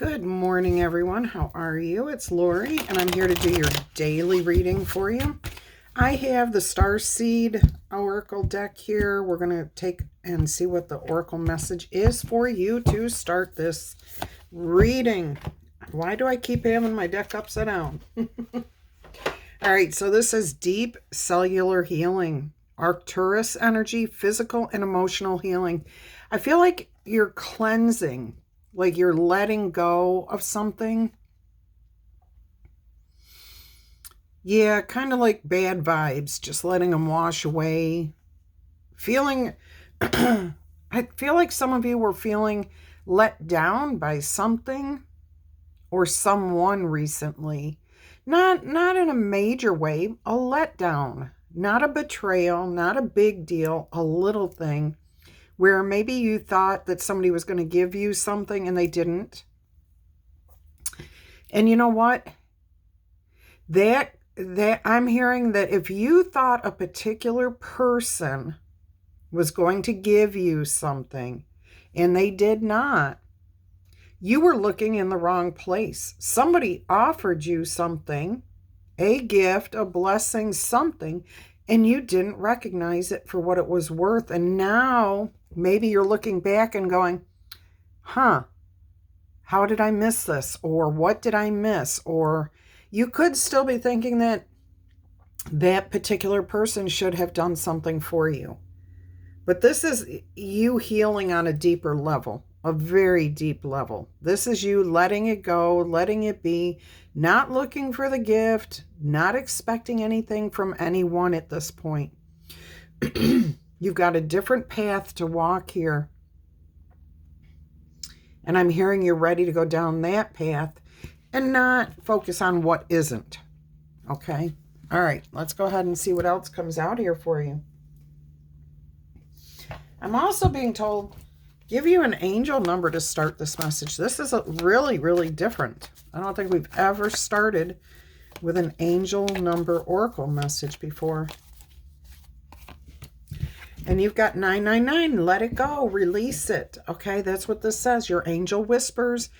Good morning, everyone. How are you? It's Laurie, and I'm here to do your daily reading for you. I have the Starseed Oracle deck here. We're going to take and see what the Oracle message is for you to start this reading. Why do I keep having my deck upside down? All right, so this is deep cellular healing, Arcturus energy, physical and emotional healing. I feel like you're cleansing, like you're letting go of something. Yeah, kind of like bad vibes, just letting them wash away. Feeling, I feel like some of you were feeling let down by something or someone recently. Not in a major way, a letdown, not a betrayal, not a big deal, a little thing where maybe you thought that somebody was going to give you something and they didn't. And you know what? That I'm hearing that if you thought a particular person was going to give you something and they did not, you were looking in the wrong place. Somebody offered you something, a gift, a blessing, something, and you didn't recognize it for what it was worth. And now maybe you're looking back and going, how did I miss this? Or what did I miss? Or you could still be thinking that that particular person should have done something for you. But this is you healing on a deeper level, a very deep level. This is you letting it go, letting it be, not looking for the gift, not expecting anything from anyone at this point. You've got a different path to walk here. And I'm hearing you're ready to go down that path and not focus on what isn't. Okay? All right, let's go ahead and see what else comes out here for you. I'm also being told, give you an angel number to start this message. This is really, really different. I don't think we've ever started with an angel number oracle message before. And you've got 999, let it go, release it. Okay, that's what this says. Your angel whispers,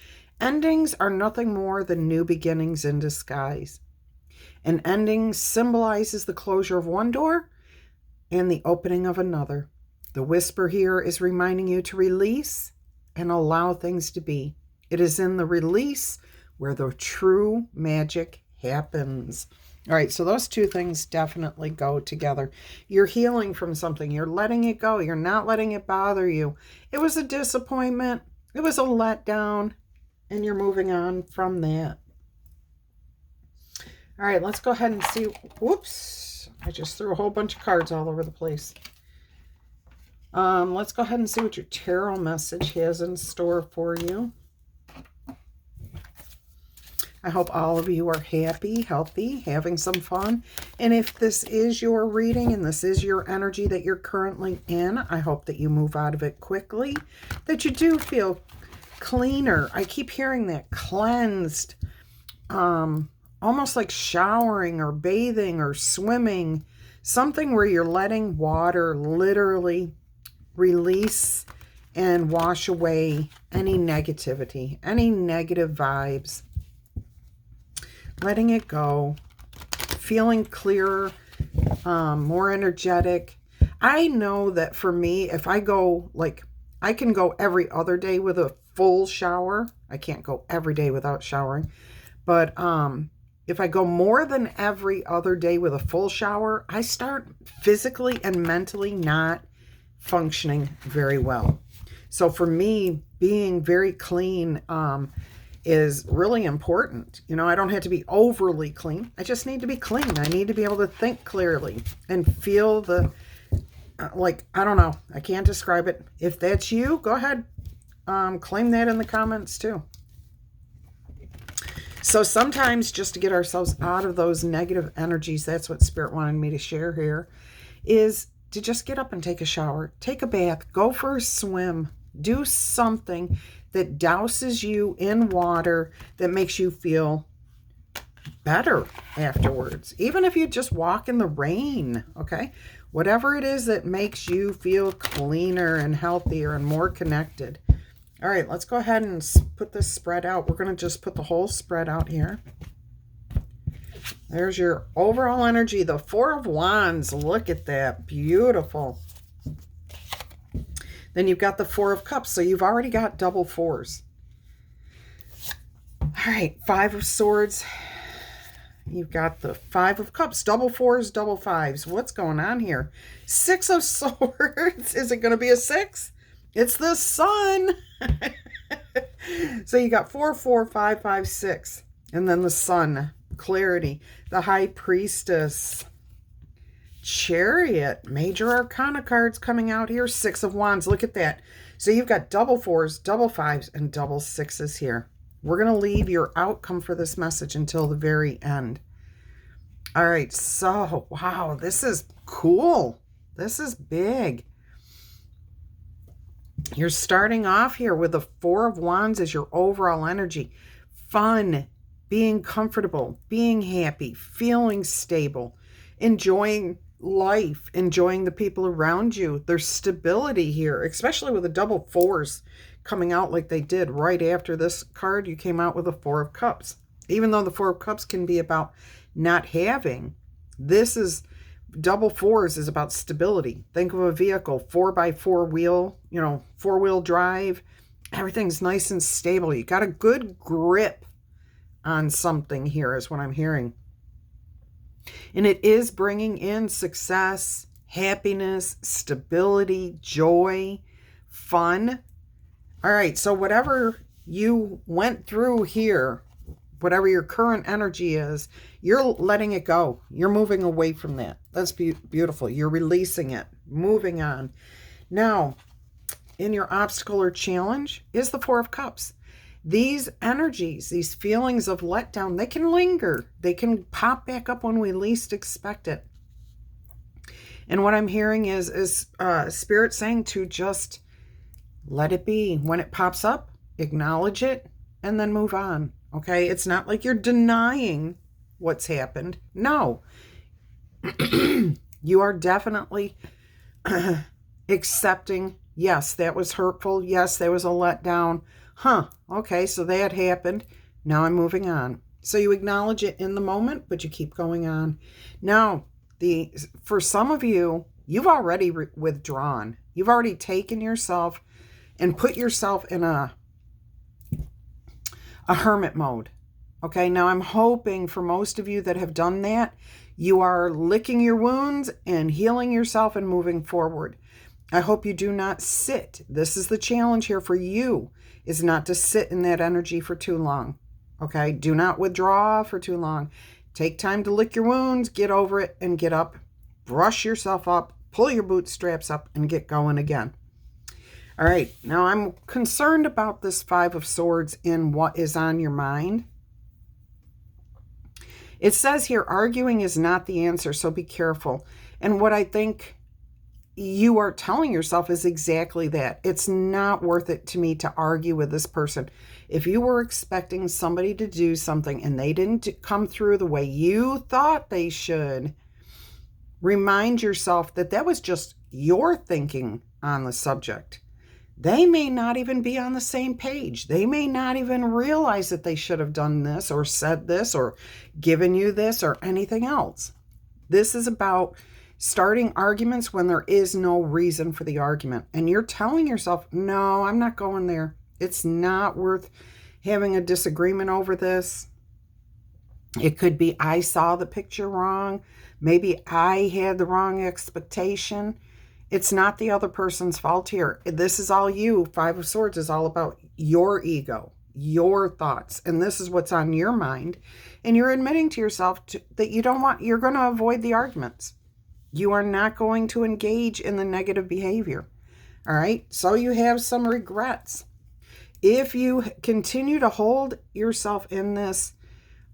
endings are nothing more than new beginnings in disguise. An ending symbolizes the closure of one door and the opening of another. The whisper here is reminding you to release and allow things to be. It is in the release where the true magic happens. All right, so those two things definitely go together. You're healing from something. You're letting it go. You're not letting it bother you. It was a disappointment. It was a letdown, and you're moving on from that. All right, let's go ahead and see. Whoops, I just threw a whole bunch of cards all over the place. Let's go ahead and see what your tarot message has in store for you. I hope all of you are happy, healthy, having some fun. And if this is your reading and this is your energy that you're currently in, I hope that you move out of it quickly, that you do feel cleaner. I keep hearing that, cleansed, almost like showering or bathing or swimming, something where you're letting water literally release and wash away any negativity, any negative vibes. Letting it go, feeling clearer, more energetic. I know that for me, if I go, I can go every other day with a full shower. I can't go every day without showering. But if I go more than every other day with a full shower, I start physically and mentally not functioning very well. So for me, being very clean is really important. You know, I don't have to be overly clean. I just need to be clean. I need to be able to think clearly and feel the, I don't know. I can't describe it. If that's you, go ahead. Claim that in the comments too. So sometimes just to get ourselves out of those negative energies, that's what Spirit wanted me to share here, is to just get up and take a shower, take a bath, go for a swim, do something that douses you in water that makes you feel better afterwards. Even if you just walk in the rain, okay? Whatever it is that makes you feel cleaner and healthier and more connected. All right, let's go ahead and put this spread out. We're going to just put the whole spread out here. There's your overall energy, the Four of Wands. Look at that. Beautiful. Then you've got the Four of Cups, so you've already got double fours. All right, Five of Swords. You've got the Five of Cups, double fours, double fives. What's going on here? Six of Swords. Is it going to be a six? It's the Sun. So you got 4, 4, 5, 5, 6. And then the Sun. Clarity. The High Priestess. Chariot. Major Arcana cards coming out here. Six of Wands. Look at that. So you've got double fours, double fives, and double sixes here. We're going to leave your outcome for this message until the very end. All right. So, wow. This is cool. This is big. You're starting off here with the Four of Wands as your overall energy. Fun, being comfortable, being happy, feeling stable, enjoying life, enjoying the people around you. There's stability here, especially with the double fours coming out like they did right after this card. You came out with a Four of Cups. Even though the Four of Cups can be about not having, this is double fours is about stability. Think of a vehicle, 4x4 wheel, 4-wheel drive. Everything's nice and stable. You got a good grip on something here is what I'm hearing. And it is bringing in success, happiness, stability, joy, fun. All right, so whatever you went through here, whatever your current energy is, you're letting it go. You're moving away from that. That's beautiful. You're releasing it, moving on. Now, in your obstacle or challenge is the Four of Cups. These energies, these feelings of letdown, they can linger. They can pop back up when we least expect it. And what I'm hearing is Spirit saying to just let it be. When it pops up, acknowledge it, and then move on. Okay? It's not like you're denying what's happened. No. You are definitely accepting, yes, that was hurtful. Yes, there was a letdown. Okay, so that happened. Now I'm moving on. So you acknowledge it in the moment, but you keep going on. Now, for some of you, you've already withdrawn. You've already taken yourself and put yourself in a hermit mode. Okay, now I'm hoping for most of you that have done that, you are licking your wounds and healing yourself and moving forward. I hope you do not sit. This is the challenge here for you, is not to sit in that energy for too long. Okay, do not withdraw for too long. Take time to lick your wounds, get over it, and get up. Brush yourself up, pull your bootstraps up, and get going again. All right, now I'm concerned about this Five of Swords in what is on your mind. It says here, arguing is not the answer, so be careful. And what I think you are telling yourself is exactly that. It's not worth it to me to argue with this person. If you were expecting somebody to do something and they didn't come through the way you thought they should, remind yourself that that was just your thinking on the subject. They may not even be on the same page. They may not even realize that they should have done this or said this or given you this or anything else. This is about starting arguments when there is no reason for the argument. And you're telling yourself, no, I'm not going there. It's not worth having a disagreement over this. It could be I saw the picture wrong. Maybe I had the wrong expectation. It's not the other person's fault here. This is all you. Five of Swords is all about your ego, your thoughts. And this is what's on your mind. And you're admitting to yourself that you're going to avoid the arguments. You are not going to engage in the negative behavior. All right. So you have some regrets. If you continue to hold yourself in this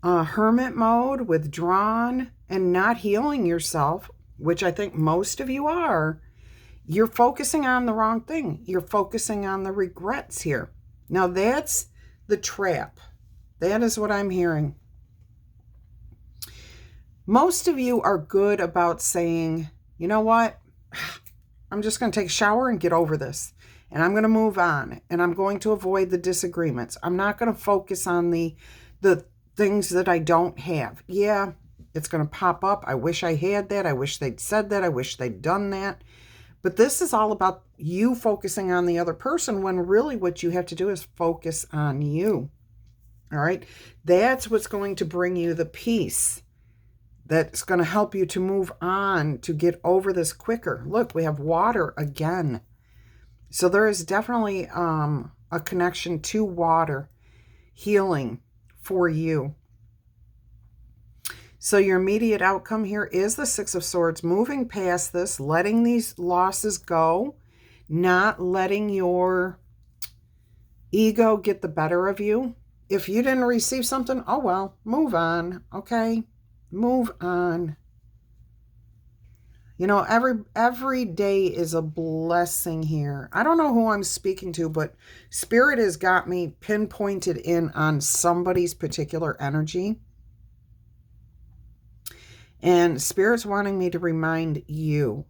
hermit mode, withdrawn, and not healing yourself, which I think most of you are, you're focusing on the wrong thing. You're focusing on the regrets here. Now that's the trap. That is what I'm hearing. Most of you are good about saying, you know what? I'm just going to take a shower and get over this. and I'm going to move on, and I'm going to avoid the disagreements. I'm not going to focus on the things that I don't have. Yeah, it's going to pop up. I wish I had that. I wish they'd said that. I wish they'd done that. But this is all about you focusing on the other person, when really what you have to do is focus on you. All right? That's what's going to bring you the peace that's going to help you to move on, to get over this quicker. Look, we have water again. So there is definitely a connection to water healing for you. So your immediate outcome here is the Six of Swords, moving past this, letting these losses go, not letting your ego get the better of you. If you didn't receive something, oh well, move on, okay? Move on. You know, every day is a blessing here. I don't know who I'm speaking to, but Spirit has got me pinpointed in on somebody's particular energy. And Spirit's wanting me to remind you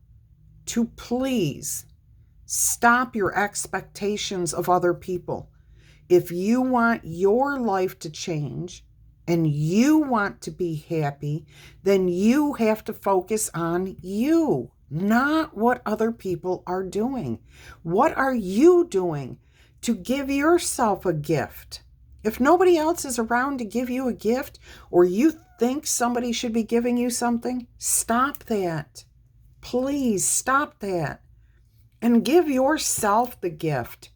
to please stop your expectations of other people. If you want your life to change and you want to be happy, then you have to focus on you, not what other people are doing. What are you doing to give yourself a gift? If nobody else is around to give you a gift, or you think somebody should be giving you something, stop that. Please stop that and give yourself the gift.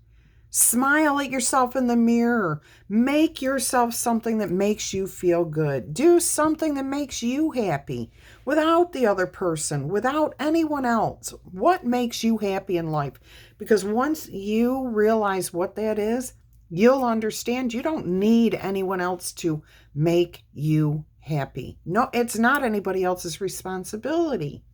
Smile at yourself in the mirror. Make yourself something that makes you feel good. Do something that makes you happy without the other person, without anyone else. What makes you happy in life? Because once you realize what that is, you'll understand you don't need anyone else to make you happy. No, it's not anybody else's responsibility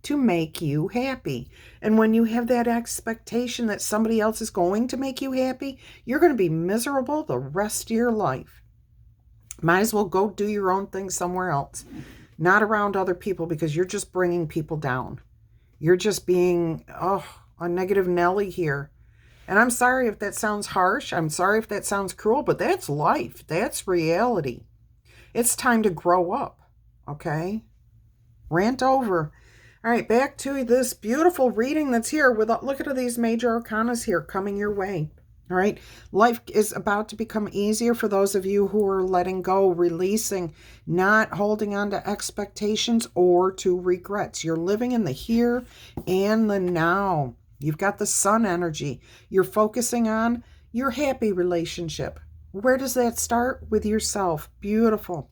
to make you happy. And when you have that expectation that somebody else is going to make you happy, you're going to be miserable the rest of your life. Might as well go do your own thing somewhere else, not around other people, because you're just bringing people down. You're just being, a negative Nelly here. And I'm sorry if that sounds harsh. I'm sorry if that sounds cruel, but that's life. That's reality. It's time to grow up, okay? Rant over. All right, back to this beautiful reading that's here. Look at these major arcanas here coming your way. All right, life is about to become easier for those of you who are letting go, releasing, not holding on to expectations or to regrets. You're living in the here and the now. You've got the sun energy. You're focusing on your happy relationship. Where does that start? With yourself. Beautiful.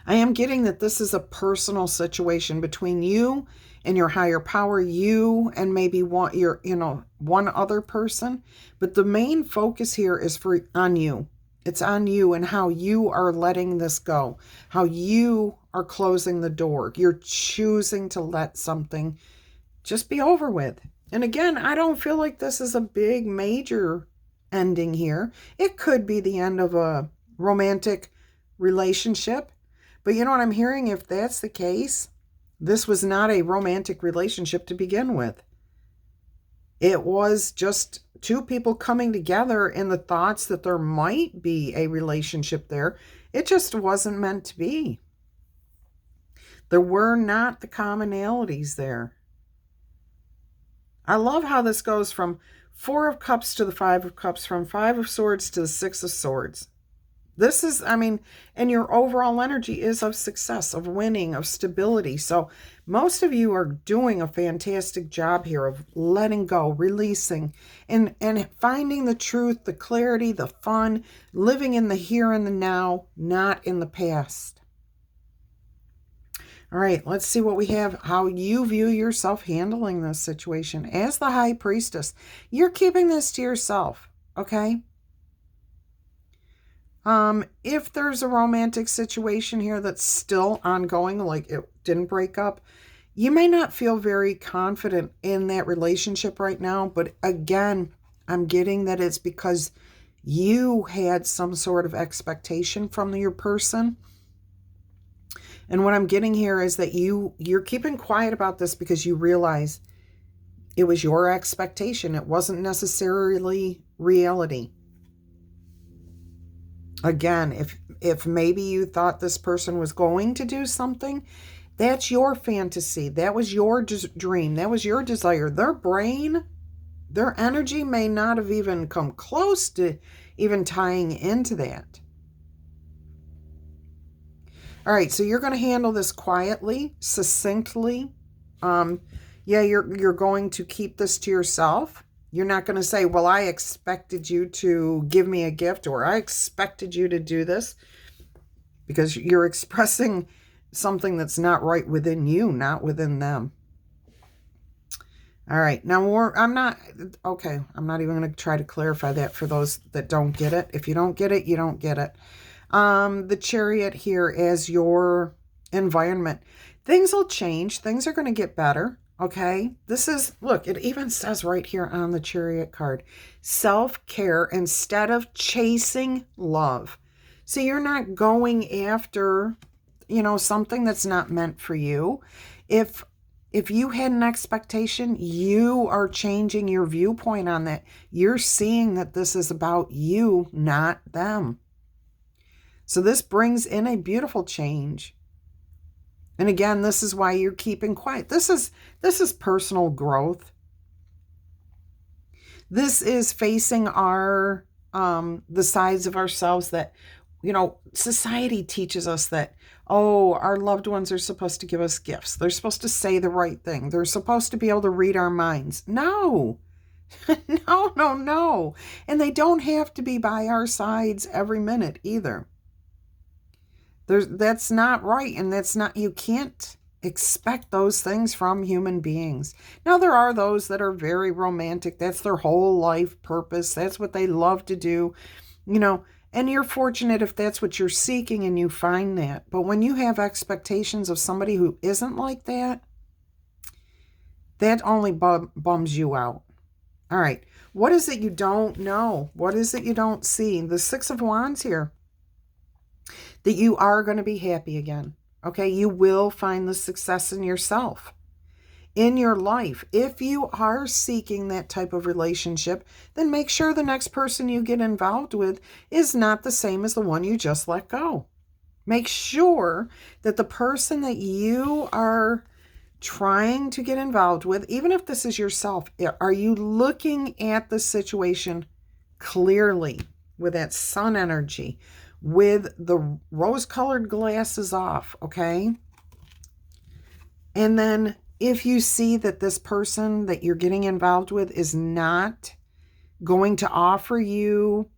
I am getting that this is a personal situation between you and your higher power, you and maybe one other person. But the main focus here is on you. It's on you and how you are letting this go, how you are closing the door. You're choosing to let something just be over with. And again, I don't feel like this is a big major ending here. It could be the end of a romantic relationship. But you know what I'm hearing? If that's the case, this was not a romantic relationship to begin with. It was just two people coming together in the thoughts that there might be a relationship there. It just wasn't meant to be. There were not the commonalities there. I love how this goes from Four of Cups to the Five of Cups, from Five of Swords to the Six of Swords. This is, and your overall energy is of success, of winning, of stability. So most of you are doing a fantastic job here of letting go, releasing, and finding the truth, the clarity, the fun, living in the here and the now, not in the past. All right, let's see what we have, how you view yourself handling this situation. As the High Priestess, you're keeping this to yourself, okay? If there's a romantic situation here that's still ongoing, like it didn't break up, you may not feel very confident in that relationship right now. But again, I'm getting that it's because you had some sort of expectation from your person. And what I'm getting here is that you're keeping quiet about this because you realize It was your expectation. It wasn't necessarily reality. Again, if maybe you thought this person was going to do something, that's your fantasy. That was your dream. That was your desire. Their brain, their energy may not have even come close to even tying into that. All right, so you're going to handle this quietly, succinctly. Yeah, you're going to keep this to yourself. You're not going to say, well, I expected you to give me a gift, or I expected you to do this, because you're expressing something that's not right within you, not within them. All right, now I'm not even going to try to clarify that for those that don't get it. If you don't get it, you don't get it. The Chariot here as your environment. Things will change. Things are going to get better. Okay, this is, look, it even says right here on the Chariot card, self-care instead of chasing love. So you're not going after, something that's not meant for you. If you had an expectation, you are changing your viewpoint on that. You're seeing that this is about you, not them. So this brings in a beautiful change. And again, this is why you're keeping quiet. This is personal growth. This is facing our the sides of ourselves that, society teaches us that, our loved ones are supposed to give us gifts. They're supposed to say the right thing. They're supposed to be able to read our minds. No. No. And they don't have to be by our sides every minute either. That's not right, and you can't expect those things from human beings. Now, there are those that are very romantic. That's their whole life purpose. That's what they love to do, and you're fortunate if that's what you're seeking and you find that. But when you have expectations of somebody who isn't like that, that only bums you out. All right. What is it you don't know? What is it you don't see? The Six of Wands here. That you are going to be happy again. Okay, you will find the success in yourself, in your life. If you are seeking that type of relationship, then make sure the next person you get involved with is not the same as the one you just let go. Make sure that the person that you are trying to get involved with, even if this is yourself, are you looking at the situation clearly with that sun energy, with the rose-colored glasses off, okay? And then if you see that this person that you're getting involved with is not going to offer you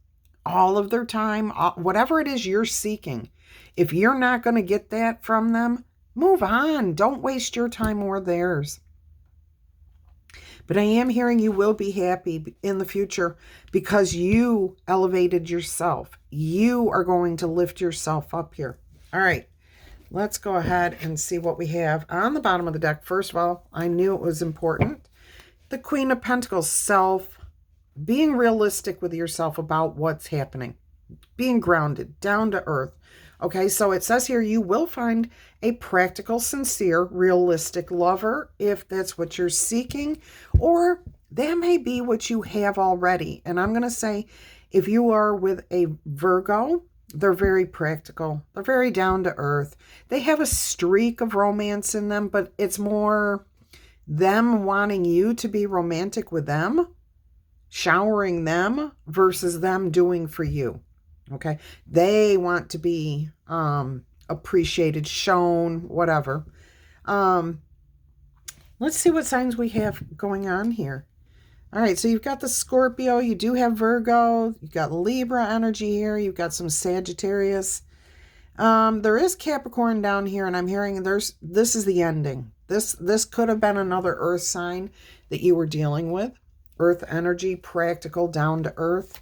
all of their time, whatever it is you're seeking, if you're not going to get that from them, move on. Don't waste your time or theirs. But I am hearing you will be happy in the future because you elevated yourself. You are going to lift yourself up here. All right, let's go ahead and see what we have on the bottom of the deck. First of all, I knew it was important. The Queen of Pentacles, being realistic with yourself about what's happening. Being grounded, down to earth. Okay, so it says here you will find a practical, sincere, realistic lover if that's what you're seeking, or that may be what you have already. And I'm going to say if you are with a Virgo, they're very practical. They're very down to earth. They have a streak of romance in them, but it's more them wanting you to be romantic with them, showering them versus them doing for you. Okay, they want to be appreciated, shown, whatever. Let's see what signs we have going on here. All right, so you've got the Scorpio, you do have Virgo, you've got Libra energy here, you've got some Sagittarius. There is Capricorn down here, and I'm hearing this is the ending. This could have been another earth sign that you were dealing with. Earth energy, practical, down to earth.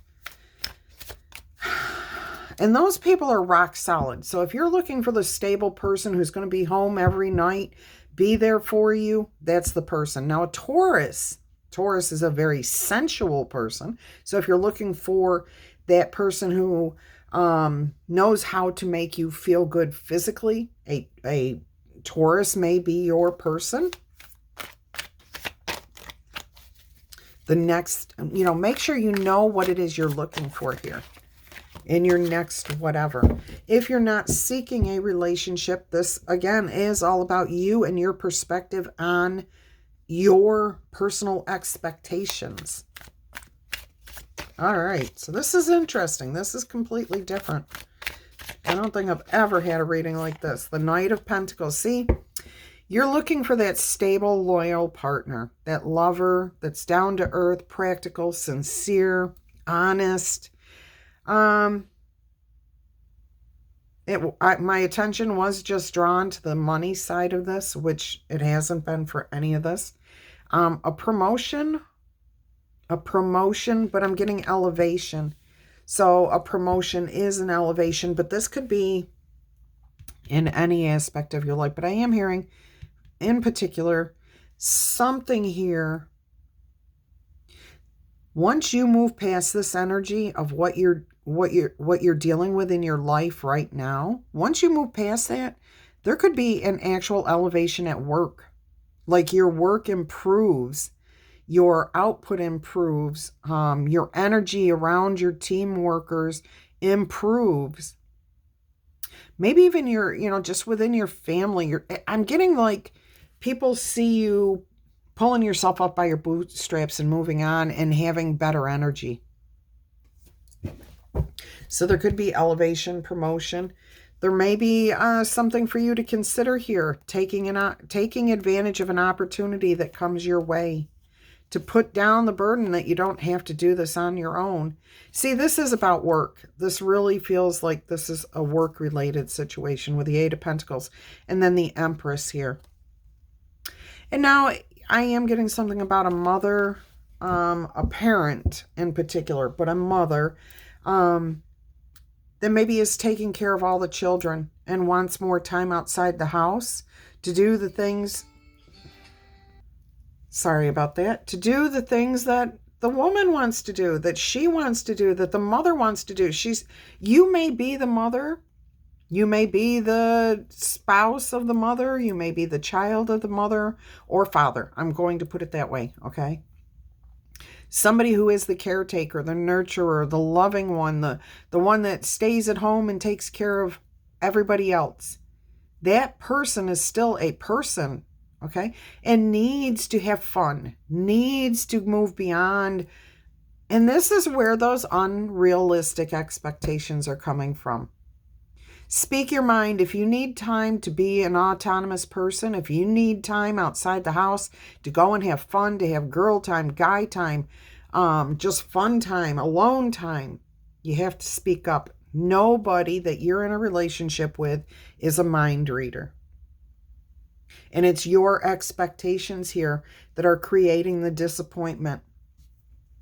And those people are rock solid. So if you're looking for the stable person who's going to be home every night, be there for you, that's the person. Now, a Taurus is a very sensual person. So if you're looking for that person who knows how to make you feel good physically, a Taurus may be your person. the next, make sure you know what it is you're looking for here in your next whatever. If you're not seeking a relationship, this again is all about you and your perspective on your personal expectations. All right, so this is interesting. This is completely different. I don't think I've ever had a reading like this. The Knight of Pentacles. See, you're looking for that stable, loyal partner, that lover that's down to earth, practical, sincere, honest. My attention was just drawn to the money side of this, which it hasn't been for any of this. A promotion, but I'm getting elevation. So a promotion is an elevation, but this could be in any aspect of your life. But I am hearing, in particular, something here. Once you move past this energy of what you're dealing with in your life right now, once you move past that, there could be an actual elevation at work. Like your work improves, your output improves, your energy around your team workers improves. Maybe even your, just within your family. I'm getting like people see you pulling yourself up by your bootstraps and moving on and having better energy. So there could be elevation, promotion. There may be something for you to consider here, taking advantage of an opportunity that comes your way, to put down the burden that you don't have to do this on your own. See, this is about work. This really feels like this is a work-related situation with the Eight of Pentacles and then the Empress here. And now I am getting something about a mother, a parent in particular, but a mother that maybe is taking care of all the children and wants more time outside the house to do the things, sorry about that, to do the things that the woman wants to do, that she wants to do, that the mother wants to do. You may be the mother, you may be the spouse of the mother, you may be the child of the mother or father. I'm going to put it that way, okay? Somebody who is the caretaker, the nurturer, the loving one, the one that stays at home and takes care of everybody else. That person is still a person, okay? And needs to have fun, needs to move beyond. And this is where those unrealistic expectations are coming from. Speak your mind. If you need time to be an autonomous person, if you need time outside the house to go and have fun, to have girl time, guy time, just fun time, alone time, you have to speak up. Nobody that you're in a relationship with is a mind reader. And it's your expectations here that are creating the disappointment,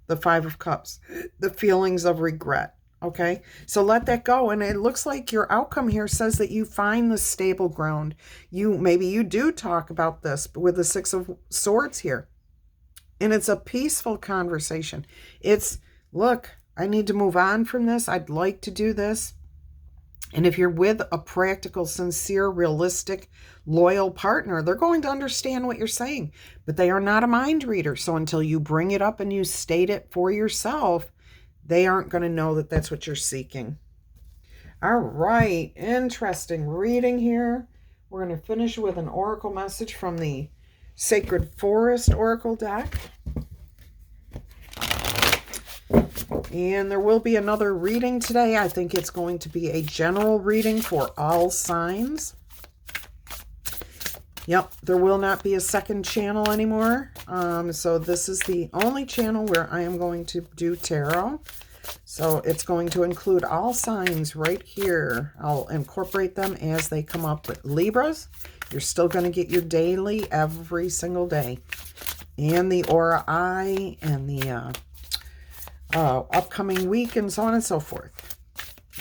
the Five of Cups, the feelings of regret. Okay, so let that go. And it looks like your outcome here says that you find the stable ground. Maybe you do talk about this with the Six of Swords here. And it's a peaceful conversation. It's, look, I need to move on from this. I'd like to do this. And if you're with a practical, sincere, realistic, loyal partner, they're going to understand what you're saying. But they are not a mind reader. So until you bring it up and you state it for yourself, they aren't going to know that that's what you're seeking. All right. Interesting reading here. We're going to finish with an oracle message from the Sacred Forest Oracle deck. And there will be another reading today. I think it's going to be a general reading for all signs. Yep, there will not be a second channel anymore. So this is the only channel where I am going to do tarot. So it's going to include all signs right here. I'll incorporate them as they come up. With Libras, you're still going to get your daily every single day. And the Aura Eye and the upcoming week and so on and so forth.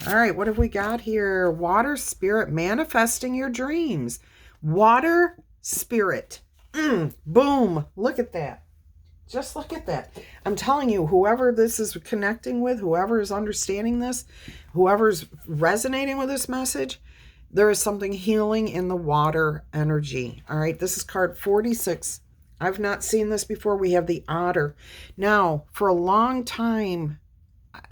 All right, what have we got here? Water Spirit manifesting your dreams. Water Spirit. Boom. Look at that. Just look at that. I'm telling you, whoever this is connecting with, whoever is understanding this, whoever's resonating with this message, there is something healing in the water energy. All right, this is card 46 I've not seen this before. We have the Otter. Now, for a long time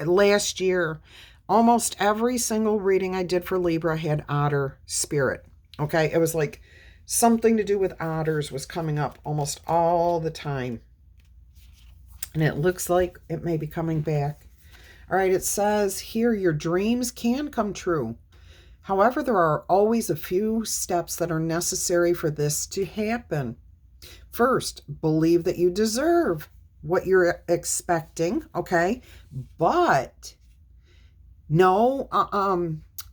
last year, almost every single reading I did for Libra had Otter spirit. Okay, it was like something to do with otters was coming up almost all the time. And it looks like it may be coming back. All right, it says here, your dreams can come true. However, there are always a few steps that are necessary for this to happen. First, believe that you deserve what you're expecting, okay? But know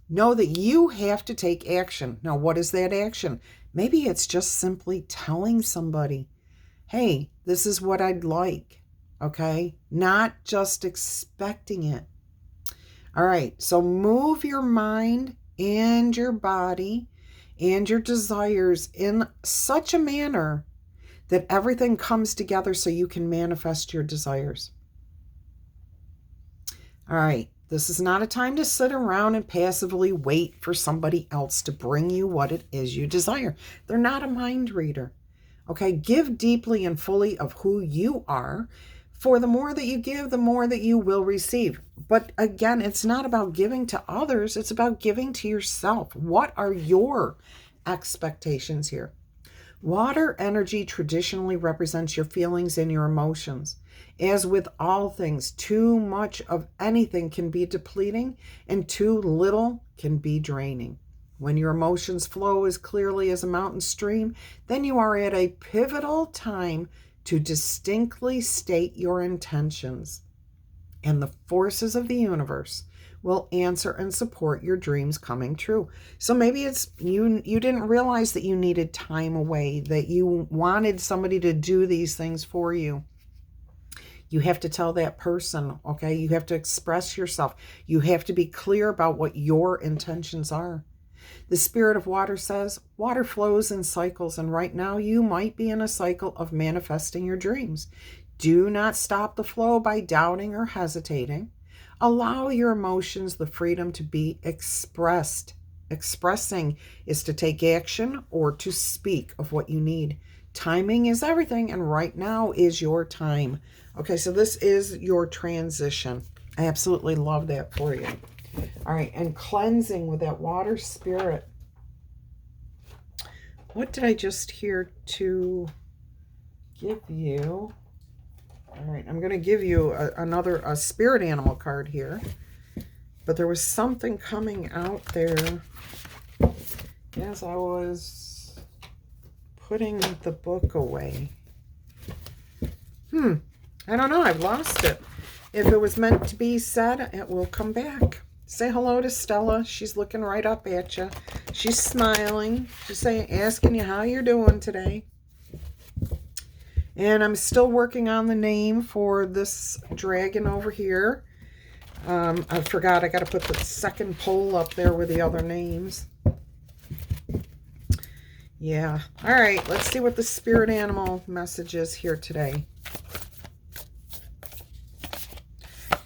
that you have to take action. Now, what is that action? Maybe it's just simply telling somebody, hey, this is what I'd like, okay? Not just expecting it. All right, so move your mind and your body and your desires in such a manner that everything comes together so you can manifest your desires. All right, this is not a time to sit around and passively wait for somebody else to bring you what it is you desire. They're not a mind reader. Okay, give deeply and fully of who you are. For the more that you give, the more that you will receive. But again, it's not about giving to others. It's about giving to yourself. What are your expectations here? Water energy traditionally represents your feelings and your emotions. As with all things, too much of anything can be depleting and too little can be draining. When your emotions flow as clearly as a mountain stream, then you are at a pivotal time to distinctly state your intentions. And the forces of the universe will answer and support your dreams coming true. So maybe it's you didn't realize that you needed time away, that you wanted somebody to do these things for you. You have to tell that person, okay? You have to express yourself. You have to be clear about what your intentions are. The spirit of water says, water flows in cycles, and right now you might be in a cycle of manifesting your dreams. Do not stop the flow by doubting or hesitating. Allow your emotions the freedom to be expressed. Expressing is to take action or to speak of what you need. Timing is everything, and right now is your time. Okay, so this is your transition. I absolutely love that for you. All right, and cleansing with that water spirit. What did I just hear to give you? All right, I'm going to give you another spirit animal card here. But there was something coming out there as I was putting the book away. I don't know. I've lost it. If it was meant to be said, it will come back. Say hello to Stella. She's looking right up at you. She's smiling. She's asking you how you're doing today. And I'm still working on the name for this dragon over here. I forgot. I got to put the second poll up there with the other names. Yeah. All right. Let's see what the spirit animal message is here today.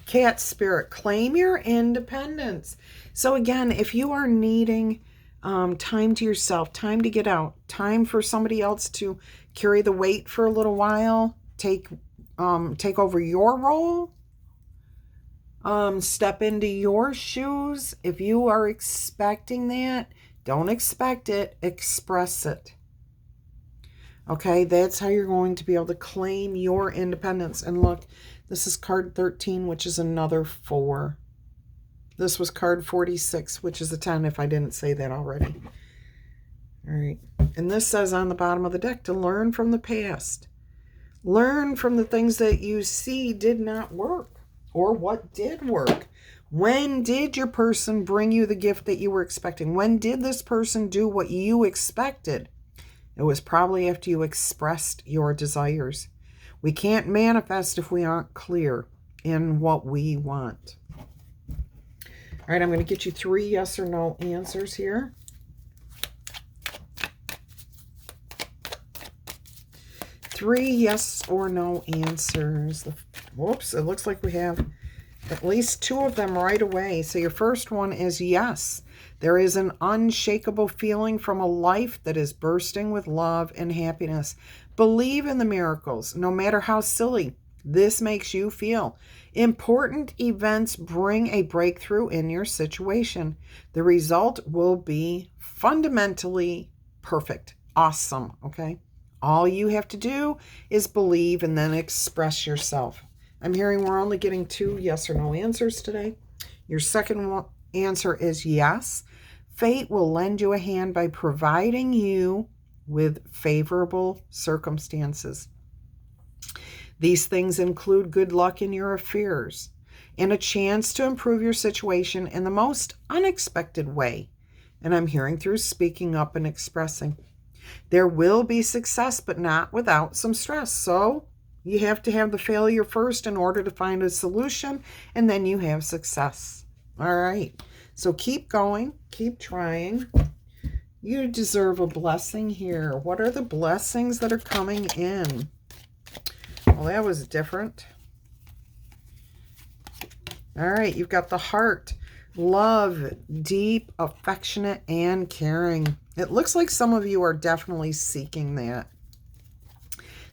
Cat spirit, claim your independence. So again, if you are needing time to yourself, time to get out, time for somebody else to carry the weight for a little while, take over your role, step into your shoes. If you are expecting that, don't expect it, express it. Okay, that's how you're going to be able to claim your independence. And look, this is card 13, which is another 4. This was card 46, which is a 10, if I didn't say that already. All right. And this says on the bottom of the deck, to learn from the past. Learn from the things that you see did not work, or what did work. When did your person bring you the gift that you were expecting? When did this person do what you expected? It was probably after you expressed your desires. We can't manifest if we aren't clear in what we want. All right, I'm going to get you 3 yes or no answers here. 3 yes or no answers. Whoops, it looks like we have at least 2 of them right away. So your first one is yes. There is an unshakable feeling from a life that is bursting with love and happiness. Believe in the miracles, no matter how silly this makes you feel. Important events bring a breakthrough in your situation. The result will be fundamentally perfect. Awesome, okay? All you have to do is believe and then express yourself. I'm hearing we're only getting 2 yes or no answers today. Your second answer is yes. Fate will lend you a hand by providing you with favorable circumstances. These things include good luck in your affairs and a chance to improve your situation in the most unexpected way. And I'm hearing through speaking up and expressing. There will be success, but not without some stress. So you have to have the failure first in order to find a solution, and then you have success. All right. So keep going. Keep trying. You deserve a blessing here. What are the blessings that are coming in? Well, that was different. All right. You've got the heart. Love, deep, affectionate, and caring. It looks like some of you are definitely seeking that.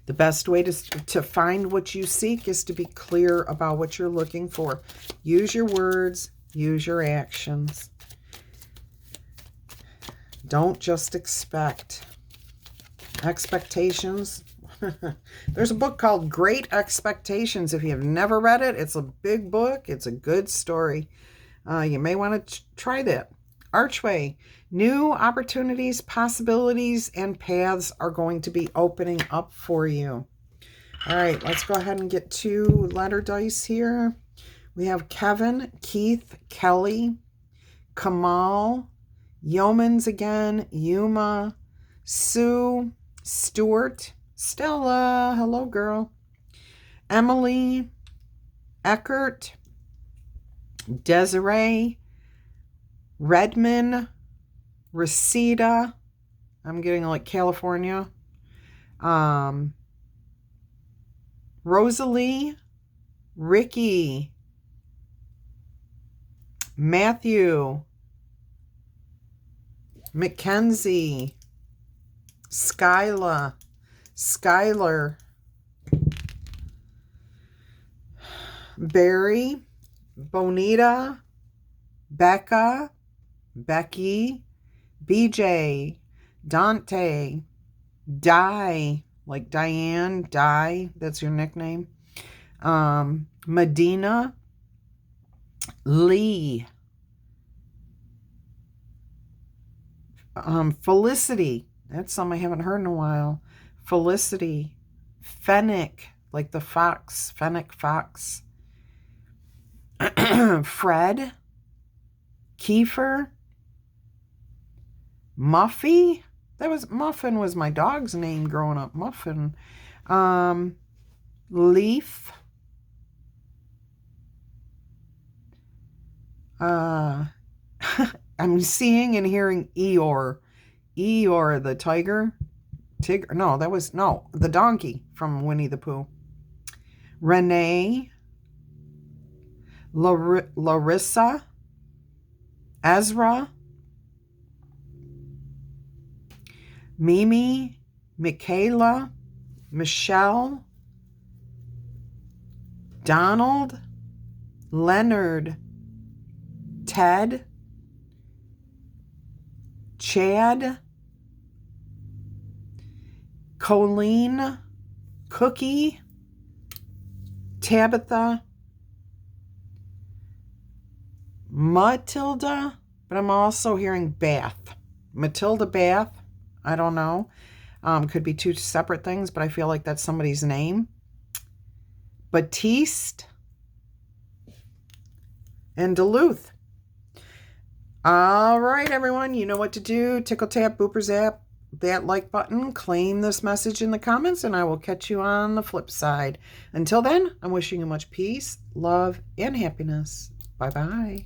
The best way to find what you seek is to be clear about what you're looking for. Use your words, use your actions. Don't just expect. Expectations. There's a book called Great Expectations. If you have never read it, it's a big book. It's a good story. You may want to try that. Archway. New opportunities, possibilities, and paths are going to be opening up for you. All right, let's go ahead and get 2 letter dice here. We have Kevin, Keith, Kelly, Kamal, Yeomans again, Yuma, Sue, Stuart, Stella, hello girl, Emily, Eckert, Desiree, Redmond, Reseda, I'm getting like California, Rosalie, Ricky, Matthew, Mackenzie, Skylar, Barry, Bonita, Becca, Becky, BJ, Dante, Di, like Diane, Di, that's your nickname. Medina, Lee, Felicity, that's some I haven't heard in a while. Felicity, Fennec, like the fox, Fennec fox. Fred, Kiefer, Muffy. Muffin was my dog's name growing up. Muffin. Leaf. I'm seeing and hearing Eeyore. Eeyore the tiger. Tigger. No, the donkey from Winnie the Pooh. Renee. Larissa. Ezra. Mimi, Michaela, Michelle, Donald, Leonard, Ted, Chad, Colleen, Cookie, Tabitha, Matilda, but I'm also hearing Bath. Matilda Bath. I don't know. Could be 2 separate things, but I feel like that's somebody's name. Batiste and Duluth. All right, everyone. You know what to do. Tickle, tap, booper, zap that like button. Claim this message in the comments, and I will catch you on the flip side. Until then, I'm wishing you much peace, love, and happiness. Bye-bye.